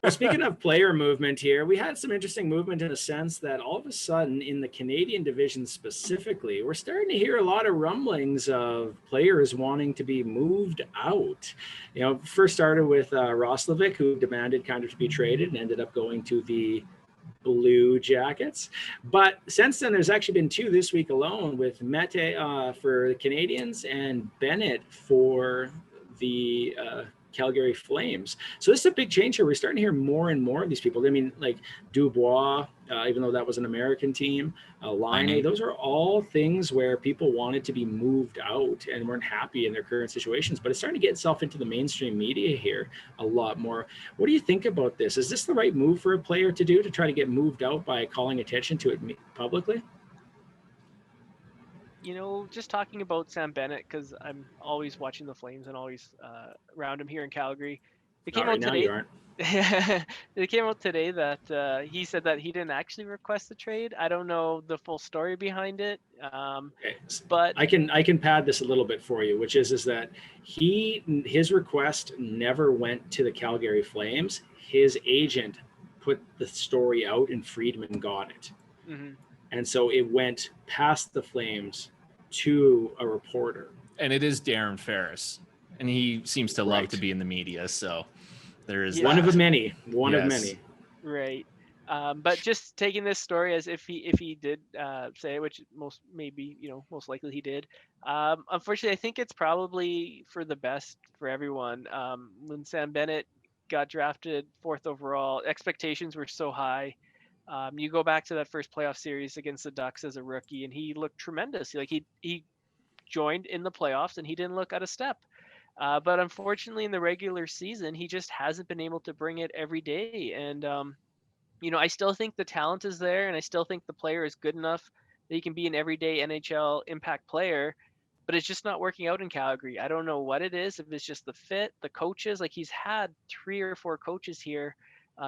Well, speaking of player movement here, we had some interesting movement in a sense that all of a sudden in the Canadian division specifically, we're starting to hear a lot of rumblings of players wanting to be moved out. First started with Roslovic, who demanded kind of to be traded and ended up going to the Blue Jackets. But since then, there's actually been two this week alone, with Mete for the Canadians and Bennett for the Calgary Flames. So this is a big change here. We're starting to hear more and more of these people. I mean, like Dubois, even though that was an American team, Laine, those are all things where people wanted to be moved out and weren't happy in their current situations. But it's starting to get itself into the mainstream media here a lot more. What do you think about this? Is this the right move for a player to do, to try to get moved out by calling attention to it publicly? Just talking about Sam Bennett, because I'm always watching the Flames and always around him here in Calgary. It came out today. It came out today that he said that he didn't actually request the trade. I don't know the full story behind it, but I can pad this a little bit for you, which is that his request never went to the Calgary Flames. His agent put the story out, and Friedman got it. Mm-hmm. And so it went past the Flames to a reporter. And it is Darren Ferris. And he seems to love to be in the media. So there is one of many. One of many. Right. But just taking this story as if he did say it, which most likely he did. Unfortunately, I think it's probably for the best for everyone. When Sam Bennett got drafted 4th overall, expectations were so high. You go back to that first playoff series against the Ducks as a rookie, and he looked tremendous. Like he joined in the playoffs, and he didn't look out of step. But unfortunately, in the regular season, he just hasn't been able to bring it every day. And I still think the talent is there, and I still think the player is good enough that he can be an everyday NHL impact player. But it's just not working out in Calgary. I don't know what it is. If it's just the fit, the coaches. Like, he's had 3 or 4 coaches here.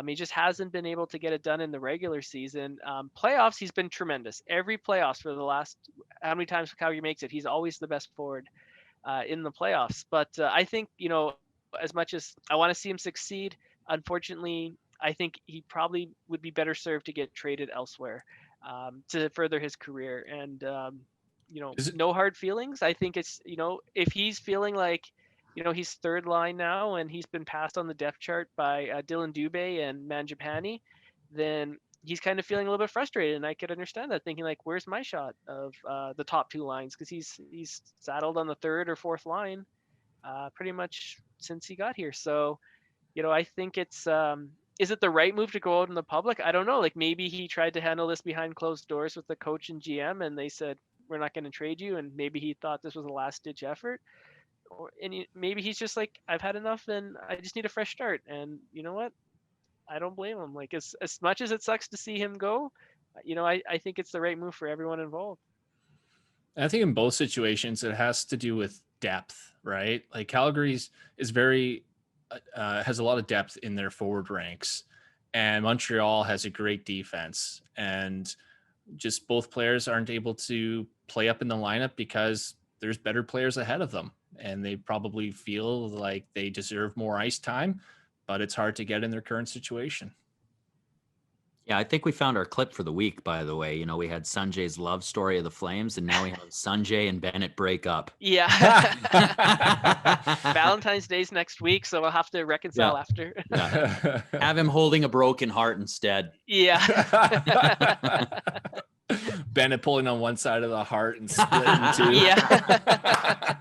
He just hasn't been able to get it done in the regular season. Playoffs, he's been tremendous. Every playoffs for the last, how many times Calgary makes it, he's always the best forward in the playoffs. But I think, as much as I want to see him succeed, unfortunately, I think he probably would be better served to get traded elsewhere to further his career. And, no hard feelings. I think it's, if he's feeling like, he's 3rd line now, and he's been passed on the depth chart by Dylan Dubé and Mangiapane, then he's kind of feeling a little bit frustrated. And I could understand that, thinking like, where's my shot of the top 2 lines? Because he's saddled on the 3rd or 4th line pretty much since he got here. So, I think it's, is it the right move to go out in the public? I don't know. Like, maybe he tried to handle this behind closed doors with the coach and GM, and they said, we're not going to trade you. And maybe he thought this was a last ditch effort. Maybe he's just like, I've had enough and I just need a fresh start. And you know what? I don't blame him. Like, as much as it sucks to see him go, I think it's the right move for everyone involved. I think in both situations, it has to do with depth, right? Like, Calgary's is very, has a lot of depth in their forward ranks, and Montreal has a great defense, and just both players aren't able to play up in the lineup because there's better players ahead of them. And they probably feel like they deserve more ice time, but it's hard to get in their current situation. Yeah, I think we found our clip for the week, by the way. We had Sunjay's love story of the Flames, and now we have Sunjay and Bennett break up. Yeah. Valentine's Day's next week, so we'll have to reconcile after. Yeah. Have him holding a broken heart instead. Yeah. Bennett pulling on one side of the heart and splitting 2. Yeah.